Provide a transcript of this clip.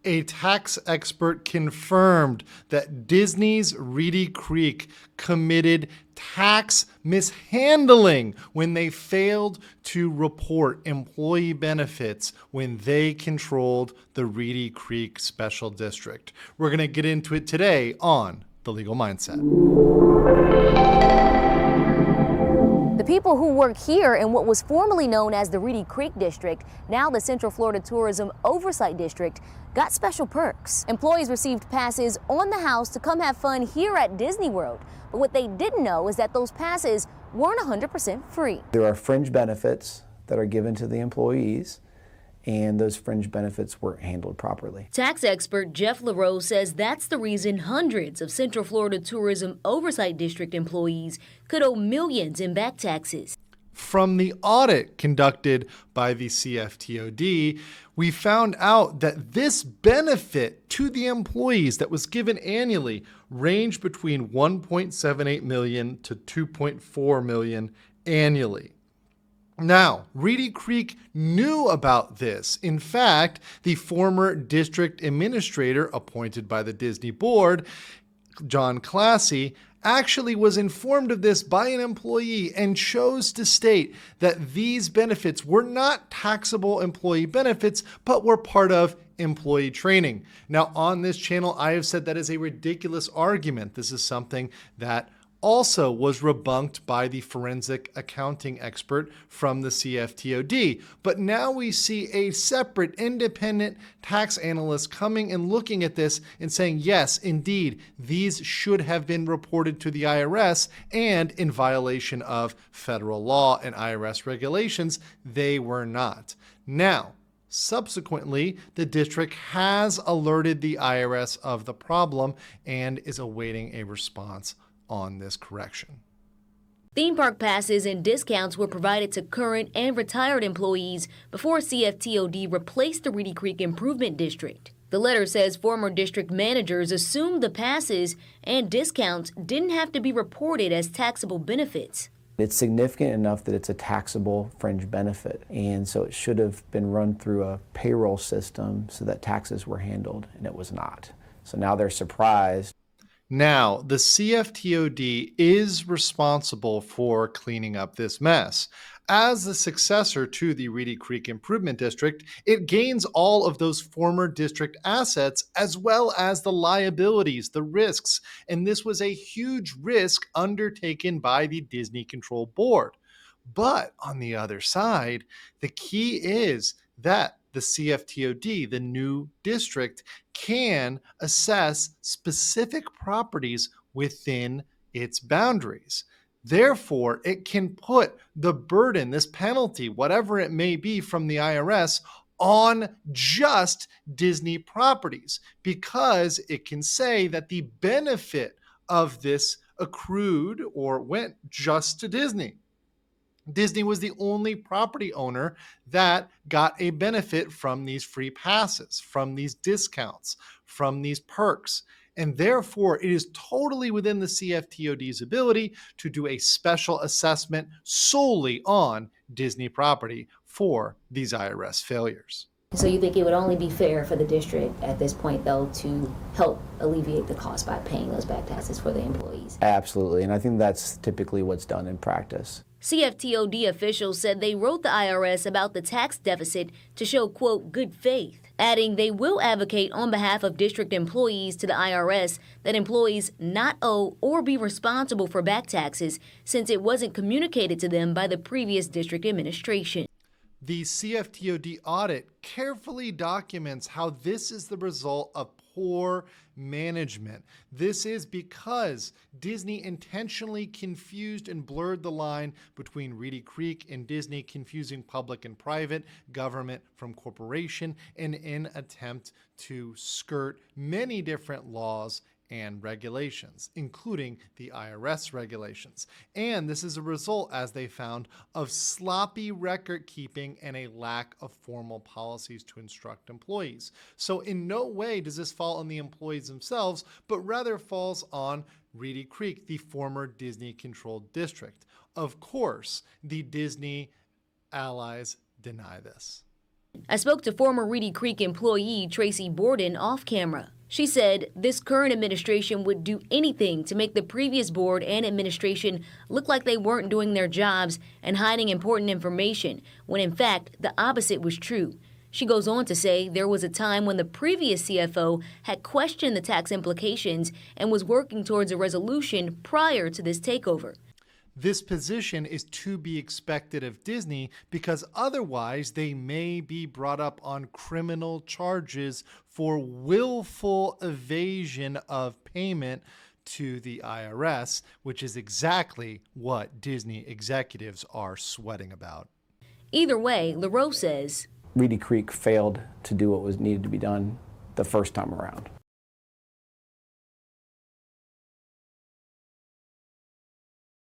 A tax expert confirmed that Disney's Reedy Creek committed tax mishandling when they failed to report employee benefits when they controlled the Reedy Creek Special District. We're going to get into it today on The Legal Mindset. The people who work here in what was formerly known as the Reedy Creek District, now the Central Florida Tourism Oversight District, got special perks. Employees received passes on the house to come have fun here at Disney World. But what they didn't know is that those passes weren't 100% free. There are fringe benefits that are given to the employees, and those fringe benefits weren't handled properly. Tax expert Jeff LaRose says that's the reason hundreds of Central Florida Tourism Oversight District employees could owe millions in back taxes. From the audit conducted by the CFTOD, we found out that this benefit to the employees that was given annually ranged between $1.78 million to $2.4 million annually. Now, Reedy Creek knew about this. In fact, the former district administrator appointed by the Disney board, John Classy, actually was informed of this by an employee and chose to state that these benefits were not taxable employee benefits, but were part of employee training. Now, on this channel, I have said that is a ridiculous argument. This is something that also was rebunked by the forensic accounting expert from the CFTOD. But now we see a separate independent tax analyst coming and looking at this and saying, yes, indeed, these should have been reported to the IRS, and in violation of federal law and IRS regulations, they were not. Now, subsequently, the district has alerted the IRS of the problem and is awaiting a response on this correction. Theme park passes and discounts were provided to current and retired employees before CFTOD replaced the Reedy Creek Improvement District. The letter says former district managers assumed the passes and discounts didn't have to be reported as taxable benefits. It's significant enough that it's a taxable fringe benefit, and so it should have been run through a payroll system so that taxes were handled, and it was not. So now they're surprised. Now, the CFTOD is responsible for cleaning up this mess. As the successor to the Reedy Creek Improvement District, it gains all of those former district assets as well as the liabilities, the risks, and this was a huge risk undertaken by the Disney Control Board. But on the other side, the key is that the CFTOD, the new district, can assess specific properties within its boundaries. Therefore, it can put the burden, this penalty, whatever it may be from the IRS, on just Disney properties, because it can say that the benefit of this accrued or went just to Disney. Disney was the only property owner that got a benefit from these free passes, from these discounts, from these perks. And therefore, it is totally within the CFTOD's ability to do a special assessment solely on Disney property for these IRS failures. So you think it would only be fair for the district at this point, though, to help alleviate the cost by paying those back taxes for the employees? Absolutely, and I think that's typically what's done in practice. CFTOD officials said they wrote the IRS about the tax deficit to show, quote, good faith, adding they will advocate on behalf of district employees to the IRS that employees not owe or be responsible for back taxes since it wasn't communicated to them by the previous district administration. The CFTOD audit carefully documents how this is the result of poor management. This is because Disney intentionally confused and blurred the line between Reedy Creek and Disney, confusing public and private, government from corporation, in an attempt to skirt many different laws and regulations, including the IRS regulations. And this is a result, as they found, of sloppy record keeping and a lack of formal policies to instruct employees. So in no way does this fall on the employees themselves, but rather falls on Reedy Creek, the former Disney-controlled district. Of course, the Disney allies deny this. I spoke to former Reedy Creek employee Tracy Borden off camera. She said this current administration would do anything to make the previous board and administration look like they weren't doing their jobs and hiding important information, when in fact the opposite was true. She goes on to say there was a time when the previous CFO had questioned the tax implications and was working towards a resolution prior to this takeover. This position is to be expected of Disney because otherwise they may be brought up on criminal charges for willful evasion of payment to the IRS, which is exactly what Disney executives are sweating about. Either way, LaRoe says, Reedy Creek failed to do what was needed to be done the first time around.